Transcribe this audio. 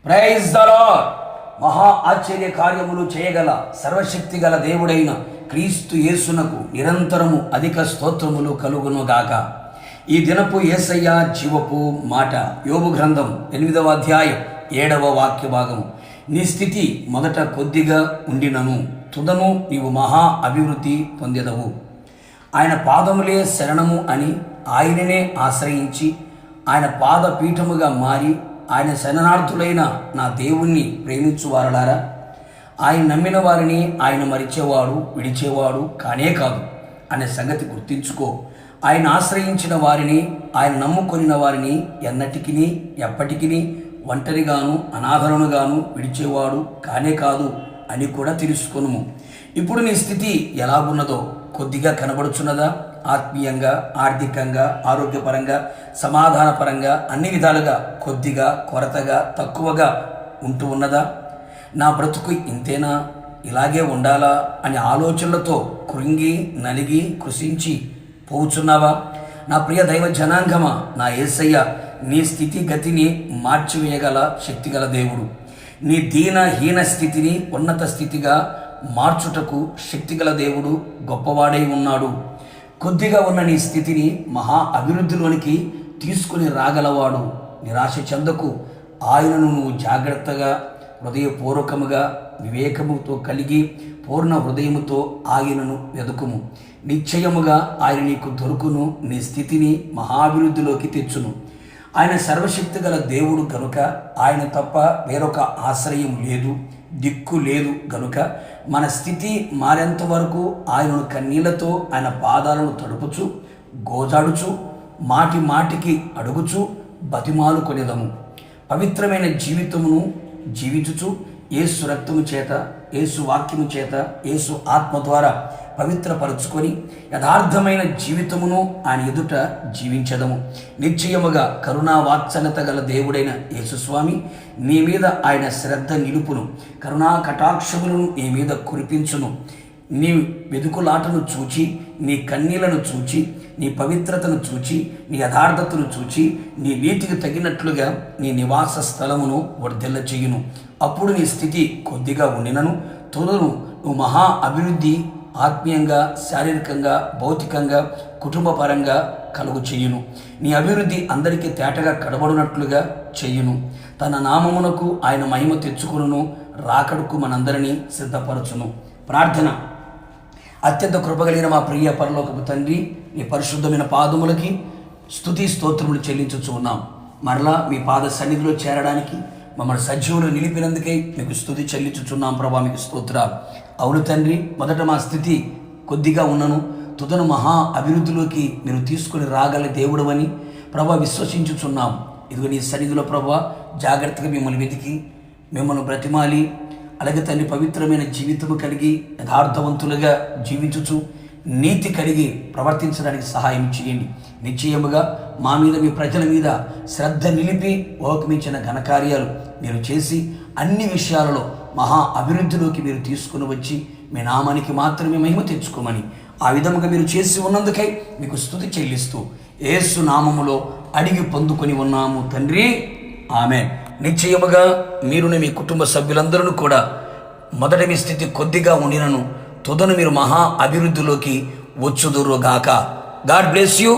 Praise the lord. మహా ఆశ్చర్య కార్యములు చేయగల సర్వశక్తి గల దేవుడైన క్రీస్తు యేసునకు నిరంతరము అధిక స్తోత్రములు కలుగునుగాక. ఈ దినపు యేసయ్య జీవపు మాట. యోబు గ్రంథం 8వ అధ్యాయం 7వ వాక్య భాగము. నీ స్థితి మొదట కొద్దిగా ఉండినను తుదను నీవు మహా అభివృద్ధి పొందెదవు. ఆయన పాదములే శరణము అని ఆయననే ఆశ్రయించి ఆయన పాదపీఠముగా మారి ఆయన శరణార్థులైన నా దేవుణ్ణి ప్రేమించువారలారా, ఆయన నమ్మిన వారిని ఆయన మరిచేవాడు విడిచేవాడు కానే కాదు అనే సంగతి గుర్తించుకో. ఆయన ఆశ్రయించిన వారిని, ఆయన నమ్ముకొనిన వారిని ఎన్నటికి ఎప్పటికీ ఒంటరిగాను అనాథరణగాను విడిచేవాడు కానే కాదు అని కూడా తెలుసుకొనుము. ఇప్పుడు నీ స్థితి ఎలాగున్నదో కొద్దిగా కనబడుచున్నదా? ఆత్మీయంగా, ఆర్థికంగా, ఆరోగ్యపరంగా, సమాధానపరంగా అన్ని విధాలుగా కొద్దిగా, కొరతగా, తక్కువగా ఉంటూ ఉన్నదా? నా బ్రతుకు ఇంతేనా, ఇలాగే ఉండాలా అనే ఆలోచనలతో కృంగి నలిగి కృషించి పోవుచున్నావా? నా ప్రియ దైవ జనాంగమా, నా యేసయ్య నీ స్థితిగతిని మార్చివేయగల శక్తిగల దేవుడు. నీ దీనహీన స్థితిని ఉన్నత స్థితిగా మార్చుటకు శక్తిగల దేవుడు గొప్పవాడై ఉన్నాడు. కొద్దిగా ఉన్న నీ స్థితిని మహా అభివృద్ధిలోనికి తీసుకుని రాగలవాడు. నిరాశ చెందకు. ఆయనను నువ్వు జాగ్రత్తగా, హృదయపూర్వకముగా, వివేకముతో కలిగి పూర్ణ హృదయముతో ఆయనను వెదుకుము. నిశ్చయముగా ఆయన నీకు దొరుకును. నీ స్థితిని మహాభివృద్ధిలోకి తెచ్చును. ఆయన సర్వశక్తి గల దేవుడు గనుక ఆయన తప్ప వేరొక ఆశ్రయం లేదు, దిక్కు లేదు గనుక మన స్థితి మారేంత వరకు ఆయనను కన్నీళ్లతో ఆయన పాదాలను తడుపుచు, గోజాడుచు, మాటి మాటికి అడుగుచు బతిమాలు కొనేదము. పవిత్రమైన జీవితమును జీవించుచు యేసు రక్తము చేత, యేసు వాక్యము చేత, యేసు ఆత్మ ద్వారా పవిత్రపరుచుకొని యథార్థమైన జీవితమును ఆయన ఎదుట జీవించదము. నిశ్చయముగా కరుణా వాత్సల్యత గల దేవుడైన యేసుస్వామి నీ మీద ఆయన శ్రద్ధ నిలుపును. కరుణా కటాక్షములను నీ మీద కురిపించును. నీ వెదుకులాటను చూచి, నీ కన్నీళ్లను చూచి, నీ పవిత్రతను చూచి, నీ యథార్థతను చూచి, నీ నీతికి తగినట్లుగా నీ నివాస స్థలమును వర్ధిల్ల చేయును. అప్పుడు నీ స్థితి కొద్దిగా ఉండినను తుదను నువ్వు మహా అభివృద్ధి ఆత్మీయంగా, శారీరకంగా, భౌతికంగా, కుటుంబపరంగా కలుగు చేయును. నీ అభివృద్ధి అందరికీ తేటగా కనబడినట్లుగా చేయును. తన నామమునకు ఆయన మహిమ తెచ్చుకును. రాకడకు మనందరినీ సిద్ధపరచును. ప్రార్థన. అత్యంత కృపగలిగిన మా ప్రియ పరలోకపు తండ్రి, నీ పరిశుద్ధమైన పాదములకి స్తుతి స్తోత్రములు చెల్లించుచు ఉన్నాం. మరలా మీ పాద సన్నిధిలో చేరడానికి మమ్మల్ని సజీవులు నిలిపినందుకే మీకు స్తుతి చెల్లించుచున్నాం ప్రభా, మీకు స్తోత్రాలు. అవును తండ్రి, మొదట మా స్థితి కొద్దిగా ఉన్నను తుదను మహా అభివృద్ధిలోకి మీరు తీసుకుని రాగల దేవుడు అని ప్రభా విశ్వసించుచున్నాం. ఇదిగో నీ సన్నిధిలో ప్రభా జాగ్రత్తగా మిమ్మల్ని వెతికి, మిమ్మల్ని బ్రతిమాలి, అలాగే తండ్రి పవిత్రమైన జీవితము కలిగి యథార్థవంతులుగా జీవించుచు నీతి కలిగి ప్రవర్తించడానికి సహాయం చేయండి. నిశ్చయముగా మా మీద, మీ ప్రజల మీద శ్రద్ధ నిలిపి ఓకమించిన ఘనకార్యాలు మీరు చేసి అన్ని విషయాలలో మహా అభివృద్ధిలోకి మీరు తీసుకుని వచ్చి మీ నామానికి మాత్రమే మహిమ తెచ్చుకోమని ఆ విధముగా మీరు చేసి ఉన్నందుకై మీకు స్తుతి చెల్లిస్తూ యేసు నామములో అడిగి పొందుకొని ఉన్నాము తండ్రి, ఆమేన్. నిశ్చయముగా మీరుని మీ కుటుంబ సభ్యులందరూ కూడా మొదట మీ స్థితి కొద్దిగా ఉండినను తుదను మీరు మహా అభివృద్ధిలోకి వచ్చుదురుగాక. God bless you.